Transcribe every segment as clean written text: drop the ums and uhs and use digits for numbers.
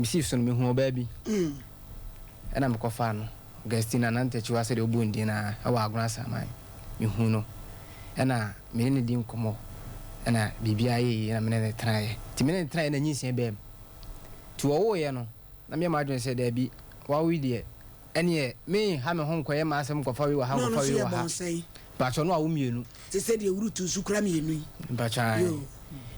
misi so no me hu baby ena me kofa no Gastina nantechi wa se de obundi na awa agransa man me hu no ena me ne di nkomo ena bibia ye na me ne trae ti me ne trae na nyinsia bem ti wo ye no na me ma dwen se da bi wa wi de ene me ha me ho nkoye ma asem kofa wi wa ha kofa wi wa ha ba cho no a wo mienu se se de wuru tu su kra mienu ba cha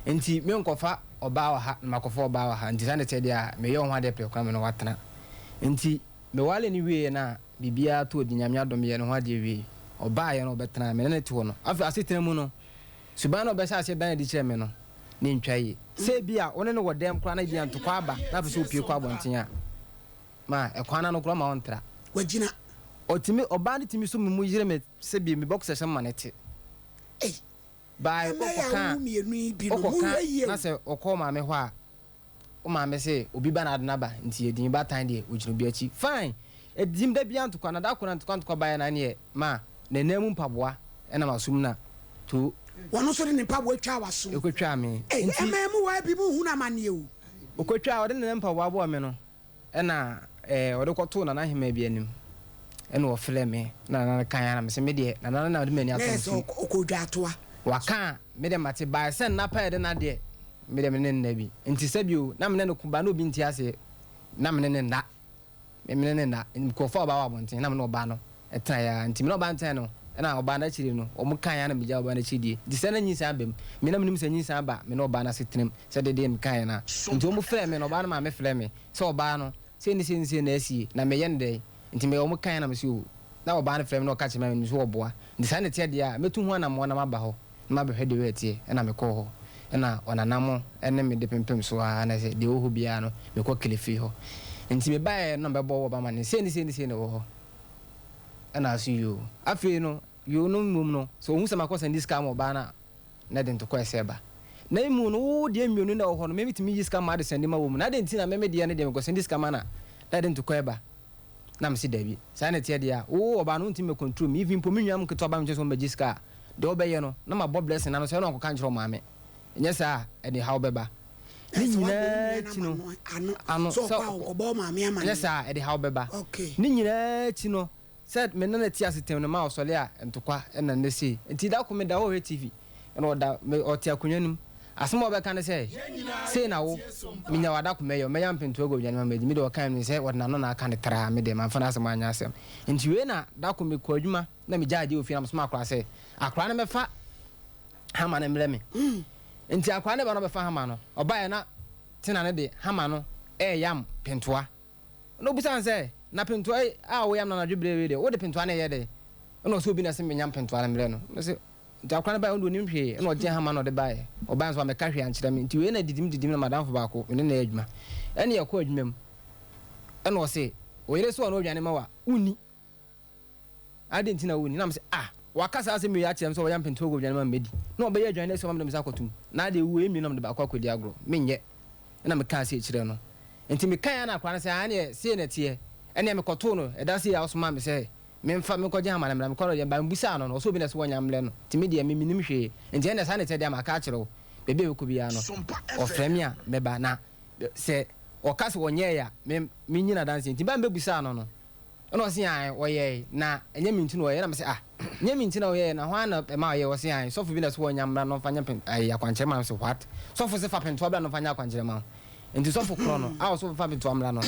enti me nkofa oba wa ha ma kofa oba wa ha enti sane te dia me ye ho ade pre kwa me no watena enti me wale ni wie na bibia to di nyame adom ye no ho ade wie oba ye no betena me ne te ho no afi asetena mu no suban no be sa ase dan di kire me no ne ntwaye se bia one no wodem kra na di antokwa aba na fe se opie kwa bonten a ma ekwana no kra ma ontra wagina otimi oba ne timi so mu yire me se bia me box session manete bai okoka na se okoma me ho a o ma me se obi ba na adnaba nti edin ba tan de ogino bi achi fine edim da bia antokwa na da kona antokwa ba ya na ne ma na namu mpaboa ena masum na to wono so ne mpaboa twa waso ekotwa me nti ememu wa bi mu hu na mane o okotwa ode ne mpaboa bo me no ena ode koto na hema bi anim ena wo fle me na kan ya na me se me de na ode mani ato so okodwa atoa waka me de mate ba sen na pa de na de me de me ne na bi nti sabio na me ne no kuba no bi nti ase na me ne na me ne na ko fa ba wa bonten na me no ba no etan ya nti me no ba nten no na oba na chiri no o mu kan ya na me ja oba na chidi di se na nyisa abem me na me se nyisa aba me no oba na setrem se de me kan ya na nti o mu frɛ me no oba na ma me frɛ me se oba no se ni na asi na me ye ndɛ nti me o mu kan ya na me se o na oba na frɛ me no ka che me so oboa nti sa ne te de a metu ho na mo na maba ho na ma behwe de wetie na me kɔ ho na onanamo ene me de pempem so a na se de ohu bia no me kɔ kelefi ho nti me bae no be bo ba ma ne se ni wo ho ana asu yo afi no yo no mum no so hu se makosa ndi scam oba na de to kwese ba na imu no wo de mionu na wo ho no me mitimi yi scam ma de sende ma wo mu na de nti na me de ne de me ko sende scam na de to kweba na me se dabi sa na tie de a wo oba no ntimi control me even po me nwam keto ba me so ma jiska de obeye no na ma bob blessing na no so no ko kan chiro maame nyesa e de how beba ni nyina chi no ano so ko bo maame amane nyesa e de how beba ni nyina chi no said me na tia system no ma osole a entokwa na na sei enti da ko me da wo TV na oda me oti akunyanum asemo be kan say sei na wo minya wada ko meyo me yam pinto go nyanima me de o kan me say wona no na kan tra me de man fa na asemo anya asem enti we na da ko me ko adwuma na me jaade ofi na mo akra say akra na me fa hama na mle me enti akra na ba no be fa hama no oba ya na tina ne de hama no yam pintoa no busan say na pintoa a wo yam na dwubre we de wo de pintoa na ye de no so bi na se me nyam pintoa na mle no no se nti akra na ba ndo nim hwe na oje hama no de ba ye oba nso me ka hwe ankyere me nti we na didim na madam fo ba ko ne na adwuma ene ye ko adwuma mu ene o se o yere so no odwane ma wa uni ade nti na uni na me se wakasa ase me ya kyerem so wo yam pintoa go odwane ma medi na oba ye adwane na so ma me sa kotum na de wo emi na me de ba kwa kodi agro menye na me ka se kyerem no nti me kan ya na akra na se ane se na tie ene me koto no eda se ya osoma me se me mfa me koje hama na me kono ye ba mbusa no so bi na se wonya mle no ti me de me minim hwe nti ene sa ne te de ma ka kyerem bebe we ko bia no o frame a me ba na se o kase wonye ya me nyina dance nti ba mbebusa no no no se an wo ye na enye minti no wo ye na me se nye minti na wo ye na ho na ma wo ye wo se an so fu bi na se wonya mle no fanya akwankyere ma se what so fu se fa pento bla no fanya akwankyere ma enti so fu kro no a so fa pento mla no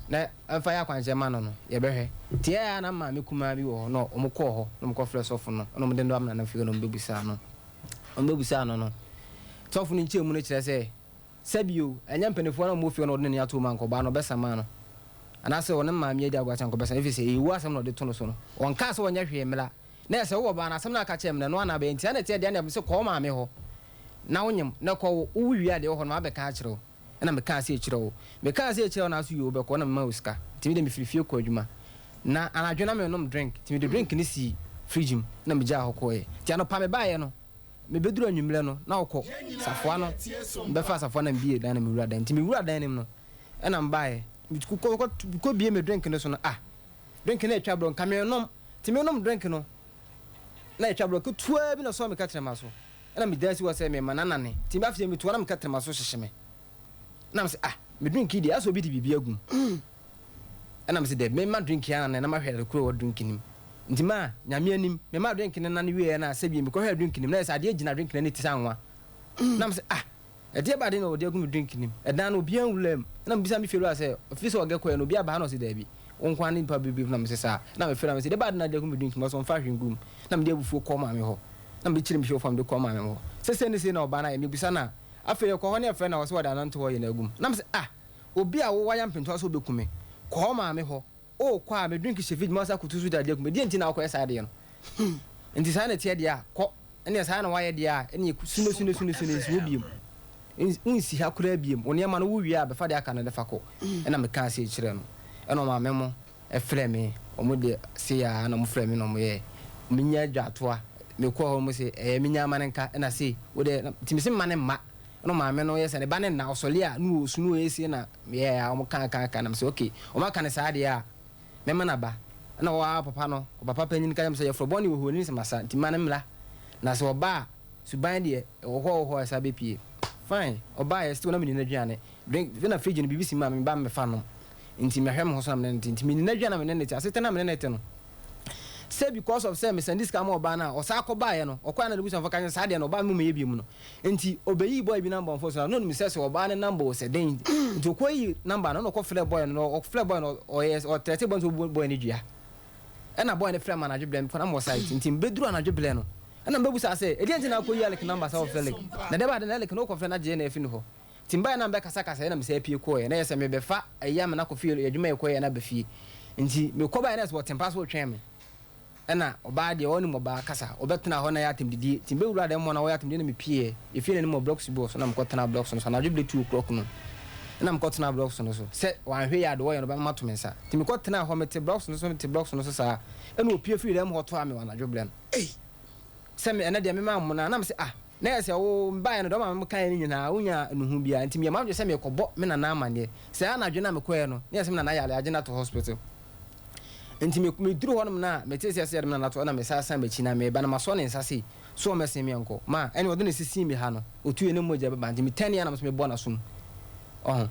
na fa ya akwankyere ma no ye behwe tie ya na ma me kuma bi wo no o mo ko ho no mo ko fresh off no no mo de ndo amna na fi no mbebusa no no so fu ni nche mu no kire se sabio enya mpanefo na mo fi no de ne ato man ko ba no besa ma no ana se wona ma me edi agwa chan ko besa efi se ewu asem no de to no so no won ka se wonya hwe mla na se wo ba na asem na ka che mna no ana ba enti ana tie de na se ko ma me ho na wonyem na ko wo wi ade ho no ma be ka kire na me ka se kire wo me ka se kire na so yo be ko na ma uska timi de me firifie ko adwuma na anadwena me nom drink timi de drink ni si fridge na me ja ho ko ye ti ano pa me ba ye no me beduru anwumle no na okọ safoa no be fa safoa na bie dan na me wura dan nti me wura dan nim no na mbae ko bie me drink no so no drink na etwa bro nka me nom ti me nom drink no na etwa bro ko tua bi na so me ka trema so na me dasi wo se me manana ne ti ba fie me tua na me ka trema so hyehye me na me se me drink di aso bi di bibia gum ana me say de me ma drink ya na ma hwere kro drink nim ntima nyame anim me ma drink na na wie na se bi me ko hwere drink nim na say ade gina drink na ni tisa nwa na me say e de ba de no de gum drink nim e dan no bi anwulam na me bisa me felu say office oga ko no bi aba na say da bi onkwa ni pa bibi na me say sa na me felu na me say de ba de na de gum drink mo so fa hwengum na me de bufu ko ma me ho na me chire me show fam de ko ma me ho se ni say na oba na e me bisa na afa ye ko ho ne fe na wo so da na nto ho ye na gum na me say obi a wo waya mpento so bekume ko ma me ho o kwa me drink shefid ma sa kutuzu da de kuma di nti na ko esa de no nti sa na tie de a ko ene sa na waye de a ene suno biem nsi ha kura biem oni ma no wo wi a be fa de aka na de fa ko ena me kan se kire no eno ma me mo e frɛ me o mo de se ya na mo frɛ me no mo ye minya dwatoa me ko ho mo se minya manenka ena se wo de ti me se mane ma no ma me no yes ne ba ne na osole a no osunu esi na me ya o kan na me say okay o ma kan sa de a me ma na ba na wa papa no o papa panyin kan me say for boni wo ni se masa ti ma ne mla na se oba suban de o ho sa be pie fine oba yes to na me ni aduane drink na fridge no bibisi ma me ba me fa no nti me hwem ho so na me nti me ni aduane me ne ti asete na me ne te no say because of say me send this come oba na o sa akoba ye no okwa na debusan faka sa de no oba me me yebie mu no enti obeyi boy bi number for so no me say oba ne number se den enti okoyi number no ko flare boy no o flare boy no o yes o 30 boy ne dua e na boy ne flare manager blame for na mo site enti beduru anajo ble no e na mbebusa say e enti na koyi alek number sa o flare na de ba de na alek no ko flare na je na efi no ho timba na mbe kasa kasa na me say pie ko ye na yes me be fa eya me na ko fie adwuma ye ko ye na be fie enti me ko ba na so tempa so twem me ena oba de woni mo ba kasa obetena ho na ya temdidi timbe wura de mo na wo ya temdidi na me pie e fie ne mo blocks boss na me kotena blocks no so na jubile 2 o'clock no na me kotena blocks no so se wan hwe ya de wo ye no ba mato me sa timi kotena ho me te blocks no so sa ena opie fie de mo hoto ame wana jubile no se me ena de me ma mo na me se na ya se wo mba ya no do ma me kan ni nyina wonya nuhu bia ntimi ma dwe se me kobo me na na amane se ana dwe na me koye no na ya se me na ya le agena to hospital enti me duru honum na me tese ase dem na to na me sasa me china me ba na maso ne nsase so me se me enko ma ene odo ne sisi me ha no otu ene moja ba enti me 10 ya na me bona sum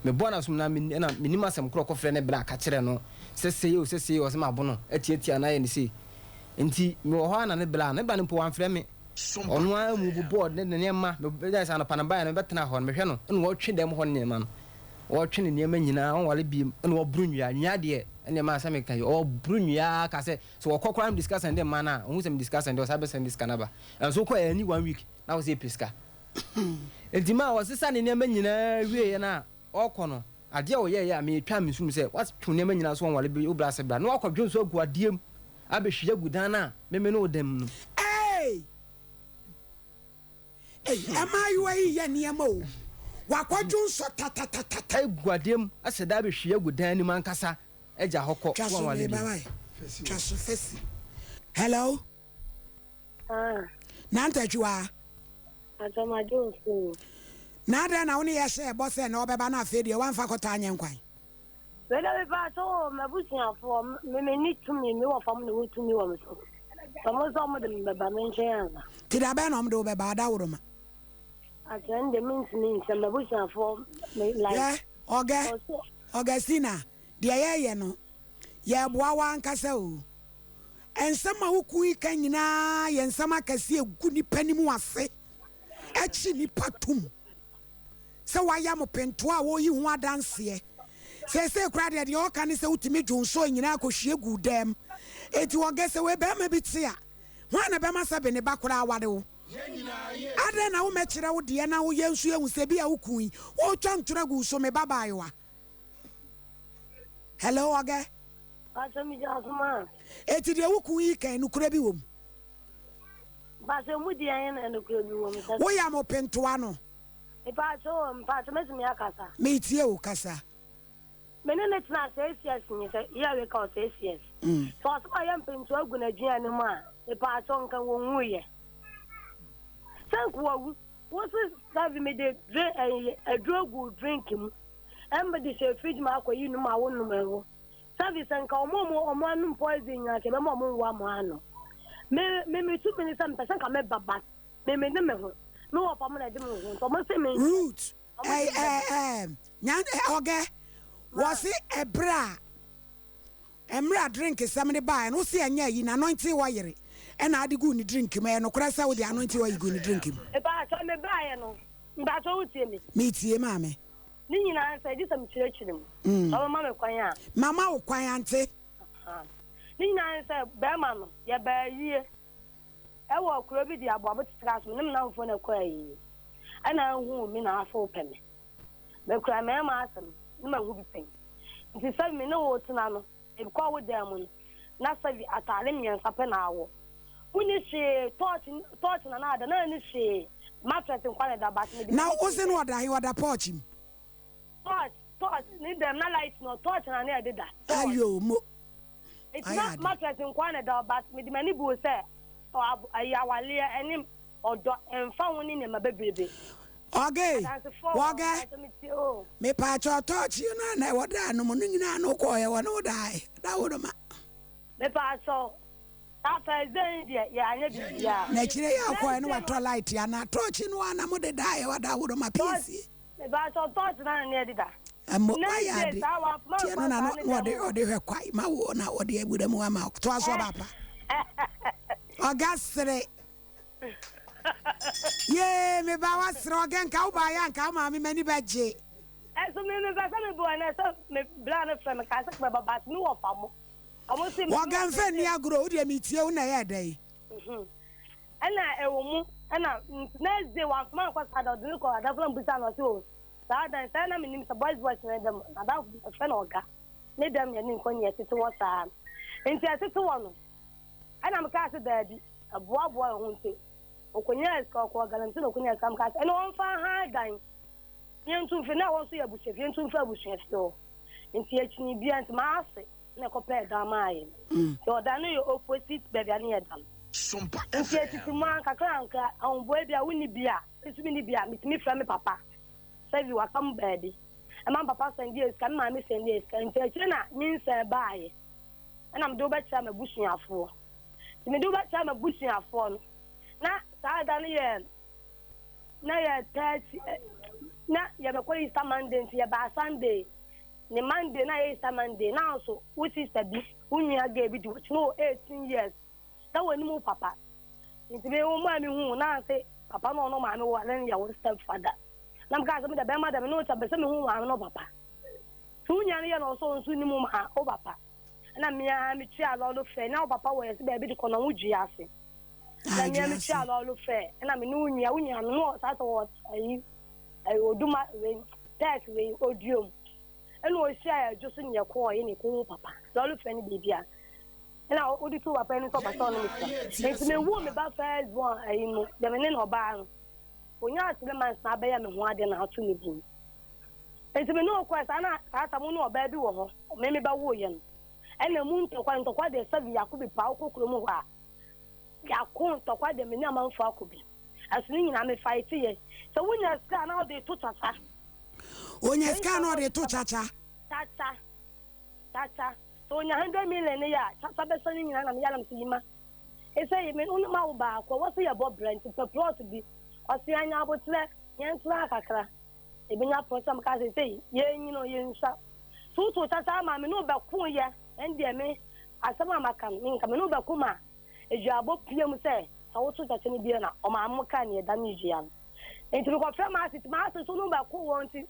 me bona sum na me na me nima sem kro ko frɛ ne bra ka kire no sese o se ma bono etiatia na ye ne se enti me wo ho na ne bra ne ba ne po wan frɛ me onu a mu bu board ne ma me da sa na panaba ya no betena ho no me hwɛ no ene wo twe dem ho ne ma no wo twe ne ma nyina on wale bi ene wo brunwa nya de ene ma sa me kan o brunwa ka se so wo kokora am discuss and dem man na who sem discuss and dem sabe send this kanaba and so ko any 1 week na wo say piska edima wo sesa ne ma nyina wie na okono ade wo ye ya me twa me sum se what twe ne ma nyina so on wale bi obra se bra na wakwadwo so agu adiem abehwia gudan na me no dem no am I way ya niema o wakwadwo so tatatata aguadiem aseda abehwia gudan ni mankasa eja hokko wan wale bi chaso fesi hello nanta jua atama josu nada na woni yese boss na obeba na afi de wan fa kota anyenkwan wele be ba so mabusiafo me ni tumi me wo fam na wo tumi wo me so samo so mo de me ba men chen ti da be na mo de obeba da woro ma atende means se mabusiafo me like yeah Augustina de ye no ye boa wan kasa o ensama hukui kan nyina ye ensama kase egu ni panimu ase echi ni patum se waya mo pento a wo yi hu adanse se kura de o kan se utimi dwonso nyina akohwie gu dem eti wo gese we be ma bitia ho na be ma sabe ne bakura awade wo ade na wo mekire wo de na wo yensu ehu se bia hukui wo twa ntura gu so me babaiwa hello aga atami jasuma eti de hukui kan nu kura bi wom ba se mu di ayen na kura bi wom wo ya mo pento ano pa so mesimi akasa me tie o kasa menene tna ses ni se ya we ka ses so so ayam pento agu na dua ne ma pa so nkan wo nwuye sanku wo so serve me de adrogu drink mu embe de se fridge ma akoyi nu ma wo nu mewo service nka omo anu poison ya ke be mo wa mo ano me tu me sam person ka me baba me ne me ho no wa pa mo na de mo ho so mo se me root Nyan oge was it a bra? Emra drink is somebody buy and see anya in anointing wire. And I go ni drink me no krasa with the anointing wire you go ni drink him. E ba so me buy no. Mba so utie me. Me tie mama. Ni nyina say dis am chire mu. So mama me kwan a. Mama wo kwan ante. Ni nyina say be ma no ye ba yie. E wo kuro bi di abo abotras me na mfo na kwa yi. Ana hu mi na afo peme. Be kura me ma asem. Ni ma hu bi pen. Nti say me no wo tena no. E kwa wo dem no. Na sabi atale mien sape na awo. Uni she torch na na da na ni she mattress nkwane da bat me. Now ozen what he would approach him. Torch ni dem na light no torch na na did that. Ayo mo. It's not mattress nkwane da bat me di mani bu say o ayawale enim odo emfa woni ne mabebrebe. Okay. Me pa cho torch you na na woda no mo nyina no ko ye wono dai. Da wodo ma. Me pa so after then ya anya bibia na kire ya kwa no wato light ya na torch no ana mo de dai wada wodo ma pisi me ba so torch na na dida amo ya de ti no na no de hwe kwai ma wo na wo de abuda mu ama to aso baba ogasre ye me ba wasre ogen ka uba ya nka ma me mani baje so me ba sa me bo na so me bla na from ka sa baba bat no wo famo wagan fe ni agro wo de mitie wo na ya dai ana ewo mu ana next day one man kwasa da do ko da from busa no so sa da sa na minim sa boys na dem ada fe na oga ne dem ya ni nkonye tete wo sa enti tete wo no ana mka se da bi aboa ho nte okonya ska ko galanti no konya ska mka ene won fa ha dan yentu fe na won so ya buche yentu fa buche so enti achini bia enti ma ase na kopɛ da mai so da no yo opposite baby ani edam SOMPA nti man kakranka on boy bia woni bia esumi ni bia mitimi fra me papa sabi wa kam baby e man papa send yes kan ma me send yes kan nti akire na nyinsa baaye na me do ba cha me busuafo ti me do ba cha me busuafo no na sa da no ye na ye 30 na ye be ko Easter Monday nti ye ba Sunday ni Monday na Easter Monday now so which is the unya ga bi do no 18 years that when mu papa nti be wo ma mi hu na say papa no no ma mi wo len ya wo step father na mga so me da be ma da me no cha be se me hu ma no papa so unya ne ya no so nsu ni mu ma o papa na me ya mi tia lo lo fe na o papa wo yes be bi de kono wo ji ase na me ya mi tia lo lo fe na me no unya no sa so wo ayi oduma we text we odium eno o sia jo so nye ko ye ni ko papa lolu fe ni bibia ena o di to papa ni so papa no mi so enti me wo me ba first born ayi no de me ne no ba no onya atile man sa ba ya me ho ade na ato me bi enti me no ko sa na ka mo no ba bi wo ho me ba wo ye no ena mu ntokwa de sabi yakobi pa okokro mu ho a yakon tokwa de me ni amanfo akobi asini nyina me fight ye so wunya ska na o de to tata onya ska no de to chacha so onya 100 million ya chacha be so nyina na me yalam siyima e say me unu ma wo ba ko wo se ya bob brand to plot bi o se anya abotle yen tla kakra e bi nya prosam ka say ye nyino ye nsa so to chacha ma me no ba ku ye ende me asama maka me nka me no ba ku ma eju abo piem say so to chacha ni bi na o ma amuka ne da mi jia enti ko fa ma so no ba ku wonti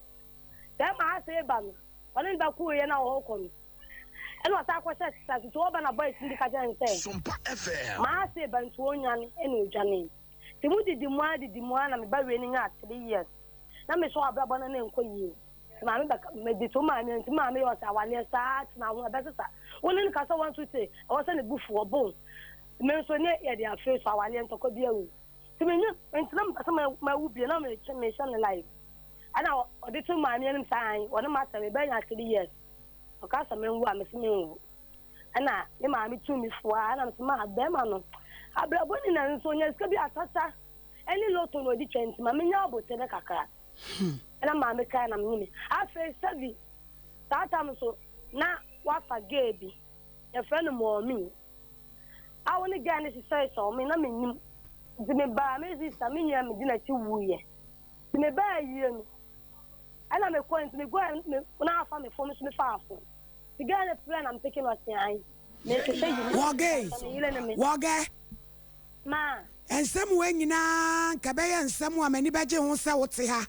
dem ma say ba no wani ba ku ye na o ko no eno asa kwa set to oba na boys ndi ka jan say SOMPA FM ma say ba ntu onyan eno dwane ti mu didi mu na me ba we ni nya 3 years na me so abrabo na enko yi ma me ba me di to ma me nti ma me yo sa wale sa na ho ba sa woni ka so 1 2 3 o se ne bufu obo me so ne ye dia face wale ntoko bia wu ti me nya nti na ma wu bia na me shan live ana o de to ma me nim sai woni ma sa me ba nya 3 years o ka sa me wu a me se me wu ana ne ma me tu mi fo ana me ma be ma no abrabo ni na nso nya ska bi atata eni loto no di 20 ma me nya obote ne kakra ana ma me kai na me ni afa savi tata me so na wa fa gebi e fa no mo mi awo ni ga ni se so me na me nim di me ba me sister me nya me di na ti wuye di me ba yi no and I'm a coin to me go and now from the phone to me far. The girl is friend I'm taking us behind. Wage. Ma. And some way na Kabaya and someone many badger won't say what's her.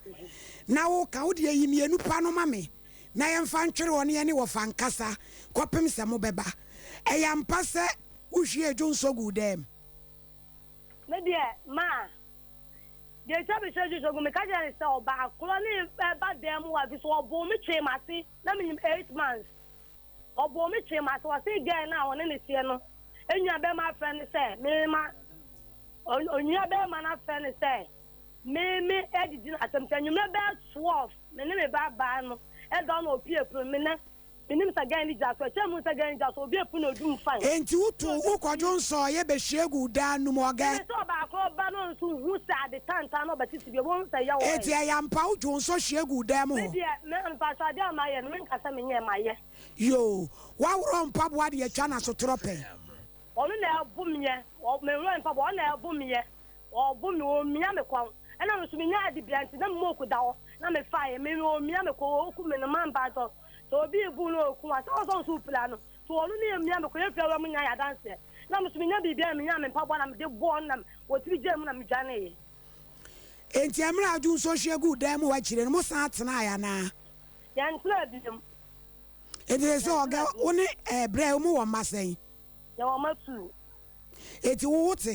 Now, Kaudia, you new pano mammy. Na yam fan chironi any of fan casa, copim some beba. I am passa, who's ye Jones so good them. Maybe, ma. The establish you so make I sell back. Colony bad them who have this war bomb chain, I see. Let me 8 months. Or bomb chain, I was say again now on any siano. And you have my friend say, me, ma. On your bear man, friend say. Me, Eddie, attempt and you may bear swarf. Me name bad ban. And don't appear for a minute. The names again, just for 10 months again, just will be a puno doom fine. And you to walk on saw ye be shegu down no more again. So about balance who said the time, but it's your own say, I am Pau Jones, so shegu demo. Man, Pastor, my and ring as I'm in my year. Yo, why wrong pub what your channel so trope? Only now boom ye, or me run for one now boom ye, or boom or miamako. And I was to be near the branch, and I'm more down. Now me fire, me or miamako, who in a man battle. So be a buno, who was also plano. So only a miamako, if you're a man, I dance it. Now must be never be a miam and papa, I'm the born them, or 3 German Johnny. And Tamara do so she a good damn watching and most arts and I na. Yan slab him. It is all girl only a brave more must say. You are much too. It's water.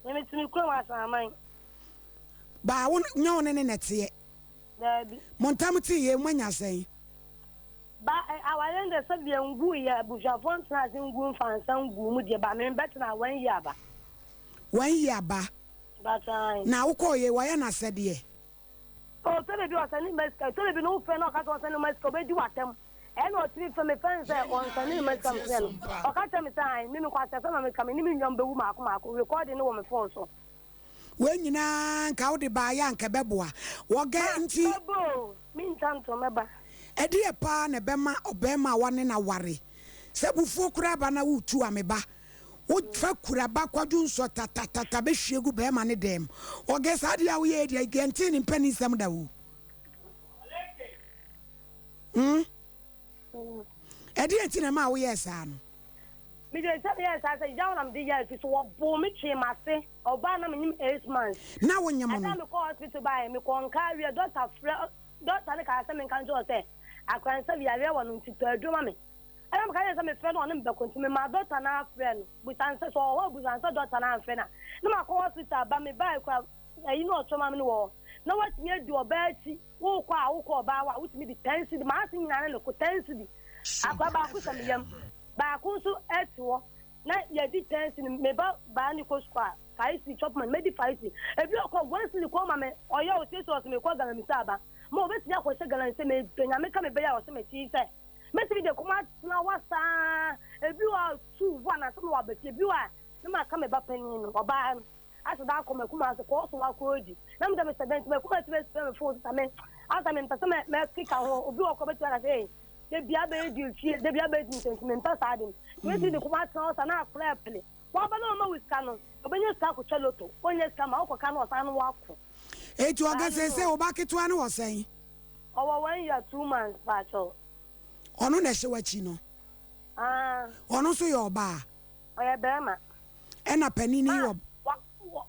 Let me see mine. But I won't know any net yet. Montamity, when you say. But I end the subject and go here, Busha Fons, as in Goon fan, some good, but I'm better than 1 year. 1 year, ba. But now call you, why I said, ye. Oh, tell me you are sending my sky, tell me no friend or cat on sending my scope, do what them. And not three from a fence on sending my sky. Or catch me time, Mimi Quata, some of coming, Mimi Young Buma, recording no one for so. When you know, Cowdy by Yanka Beboa, what guarantee? Meantime, to remember. A dear pan, a bema or bema one in a worry. Sabu for crab and a wood to ameba. Would fuck crabba quadun so tatabe shigu beman dem. Or guess how do we again 10 in pennies some da. A dear cinema, yes, son. Me just yes, I say down am the year to what boom me my say or ban am 8 months. Now when you am call hospital by me con carry a doctor doctor ka say me kan jo say akwan say we are one to adwuma me. I am carry some friend on him be continue my doctor na friend but answer so how but answer doctor na friend na ma call hospital ba me buy kwa you know choma me no na what me do obeti wo kwa ba wa with me the 10 cedi ma sin na no ko 10 cedi akwa ba ku sam yam ba ku so eto na ye di 10 cedi me ba ni ko square kai si chopman me di 5 cedi e bi ko 1 cedi ko ma me oya o se so me ko gana mi saba mo be ti ya ko se gana se me nya me ka me be ya o se me ti se me ti de ko ma na wasa e bi wa 2 1 na so wa be ti bi wa na ma ka me ba panin no oba asa da ko me kuma se ko so wa ko di na me da me sedent me ko ti be se me phone sa me asa me mpese me kika ho obi o ko be ti na say de bia be di fie de bia be di sentiment sa dem we ti de kuma tan sa na akra pele wa ba no ma wiska no obenya ska ko cheloto onye ska ma ko ka no sa no wa ko etu oga se o ba ketu anu wo sen owo 1 year 2 months ba cho onu na hye wachi no onu so yo ba oya be ma ena pani ni yo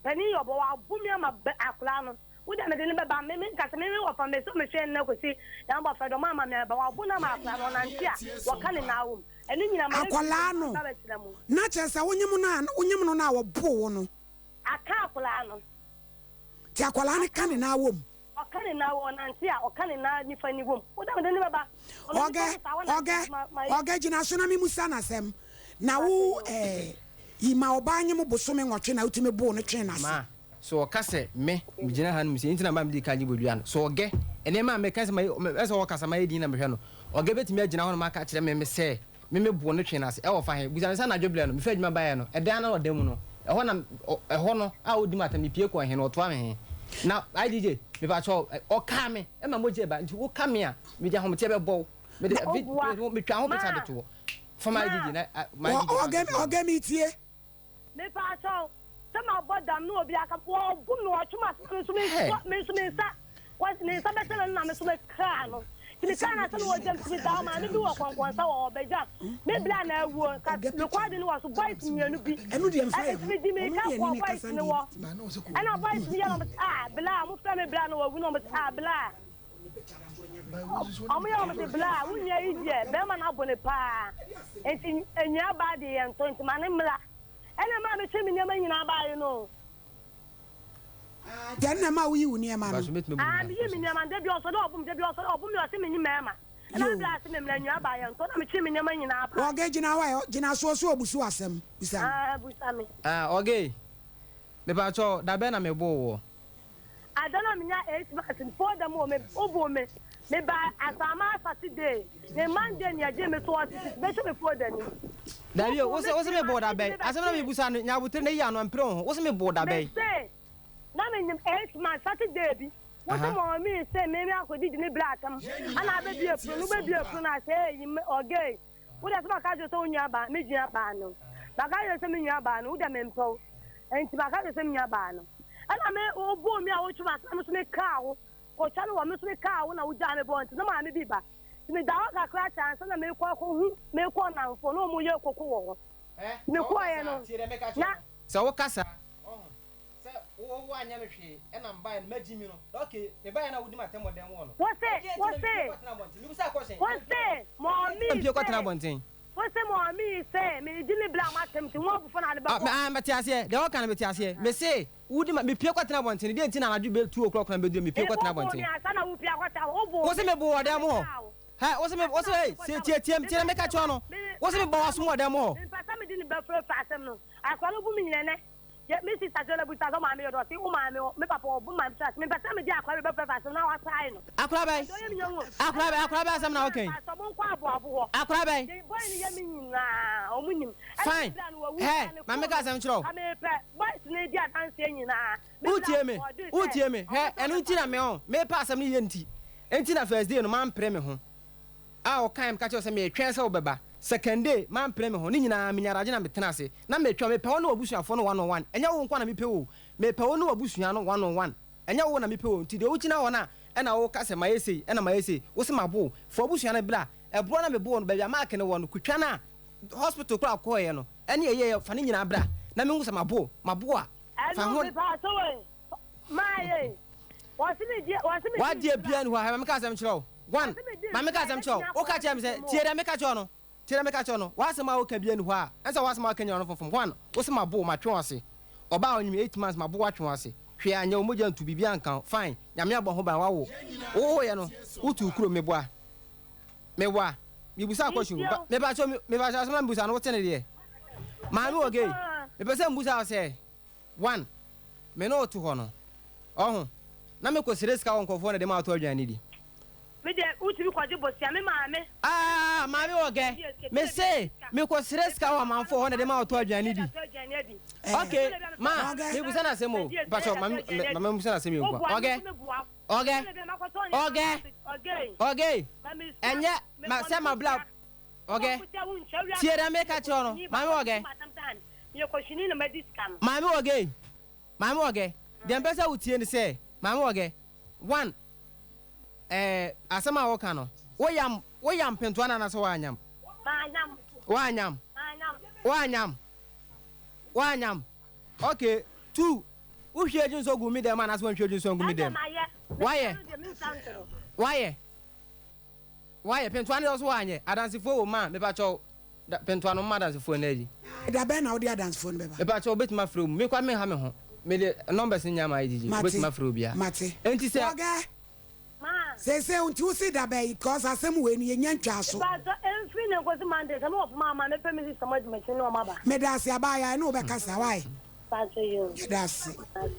pani yo bo wa bumi ma akla no wo da me de be ba me nka se me wo fa me so me hwe na ko si ya ba fa do mama me ba wa bu na ma akla no na ntia wo ka ni na wo eni nyina ma akola no na chesa wonyem no na wo bo wo no aka akola no ti akola ni ka ni na wo o ka ni na wo na ntia o ka ni na ni fa ni wo wo da me de be ba oge jina so na mi musa na sem na wo yima obanye mo bosome nwotwe na utime bo no twen na se so okase me gina han misi intina ba mdi kaji bodua no so oge ene ma me kase ma eso okasa ma yedi na me hwe no oge betimi agina ho no maka kire me se me bo no twen na se e wo fa he buza nsa na dwobele no me fa adwuma ba ye no e dan na odam no e ho no a odi mata me pie ko he no to ame he na idj me ba cho oka me e ma moje ba nti wo ka me a me ja ho me te be bo me de me twa ho beta de to for my idj na my oge me tie me pa cho sama bodam no obi aka wo bu no otuma so me sa What ne sabete na me so me kra no. Ti ka na se no jam ti da ma ne bi wo kwankwansa wo beja. Me bla na awu ka me kwade no was boys mienu bi. Enu de mfa. Ti di me ka kwa boys ne wo. Ana boys ni ya no bla mo fa me bla no wo no bla. Omo ya mo bla wunya ije be ma na bone pa. Enti enya ba de en to enti ma ne mla. Ena ma me chemi nyama nyina ba ye no. Janna ma wi wuni ma no. Mi yi mi nyama de bi oso do obum mi o se mi nyima ma. Ena bla se me mla nyaa ba ye to na me chemi nyama nyina pa. Oge gina wa gina so obusu asem. Bisa. Busa me. Oge. Me ba cho da be na me bo wo. Adana mi nya 8 months for them o me obo me. Me ba asama Saturday. Ne Monday ni aje me so asisi. Be so me for them. Dabi o se me bo da be. Asem na me busa nya butre ne ya no mpre ho. O se me bo da be. Na me 8 months Saturday bi. Wo se mo mi se me akodi ni black am. Ana be bi epro no be bi epro na se yi Oge. Wo da so ka jo so nya ba me jia ba no. Ba ka jo se me nya ba no. Wo da me mpo. Enti ba ka jo se me nya ba no. Ana me obo mi a wo chuma na me so me ka wo. Ko chalo wa me so me ka wo na wo ja me bo nti na ma me bi ba. Me da wa ka kra chance na me kwa ko hu me ko na mfo no mo ye kokko wo. Me ko ye no. Na so wo kasa. Se wo anya me hwe e na mba na magimi no. Okay, me ba na wo di matem modem wo no. Wo se mommy. Mpio kwatena bonten. Wo se mommy se me di ni bla matem ti wo bu fo na de ba. Meti ase, de wo kan meti ase. Me say wudi me pie kwatena bonten, de nti na anadu be 2 o'clock na be do me pie kwatena bonten. Wo se me bo odem ho. Ha, wo se tie me ka cho no. Wo se me bo waso modem ho. Papa me di ni ba fro fasem no. Akwa no bu mi nyene. Me sister Jola bu ta go ma me do si o ma me papa obu ma trust me papa me di akwa be ba fasem na wa sai no. Akwa ba asem na okay. So mo kwa abo ho. Akwa ba. Boy ni ye mi nyina, o mu nyim. Fine. Hey, ma me ka asem chiro. Ame pe, boys ni di adanse nyina. Utie me. He, enu nti na me ho. Me pa asem ni ye nti. Enti na first day no man pre me ho. O kan ka che se me twen se wo beba. Second day man pre me ho ni nyina me nyaraje na me tena ase. Na me twa me pe wo na obusuafo no 101. Enya wo nkwa na me pe wo. Me pe wo na obusua no 101. Enya wo na me pe wo nti de wo kina wo na e na wo ka se mayese e na mayese wo se mabo fo obusua na bla e bro na me bo no ba bia mark ne wo no kutwa na hospital kura ko ye no ene ye fa ni nyina bra na me hu se mabo a fa ho maye wa die bia ni wa me ka se mchiro one ma me ka se mchiro o ka che me se tie me ka cho no wa se ma o ka bia ni wa ensa wa se ma ka nya no fofom one wo se mabo ma twe ase oba onyim 8 months mabo wa twe ase hwe anya o moja ntu bibia nkan fine nyame abo ho ba wa wo ye no utu kuro meboa mibusa question me ba cho asema mbusa no tene de ma mi Oge me pese mbusa se one me no to ho no oho na me ko sereska won kofo na de ma to adwane di me de utu bi kwaje bosia me ma me ma mi Oge me say me ko sereska wa manfo ho na de ma to adwane di okay ma me busa na semo ba cho ma busa na semo Oge enye ma se ma bla Oge tie da me ka cho no ma mi Oge me ko shini na medical ma mi Oge dem pesa utie ni se ma mi Oge one asema wo ka no wo yam pentu ana na so wa anyam okay two uhwe ejun so gumi dem ana so nhwe ejun so gumi dem why pentu ana so anye adansifo wo ma me pa cho pentu ana ma adansifo na edi da be na wo di adansifo no be ba me pa cho betima fro me kwa me ha me ho me de numbers nya ma edi betima fro bia enti se se unti usi da be cause asem we ni nya ntwa so ba so enfi ne ko se mande se mo mama me pe me si sama di me no ma ba me da se abaya no be kasa why pa cho yo da se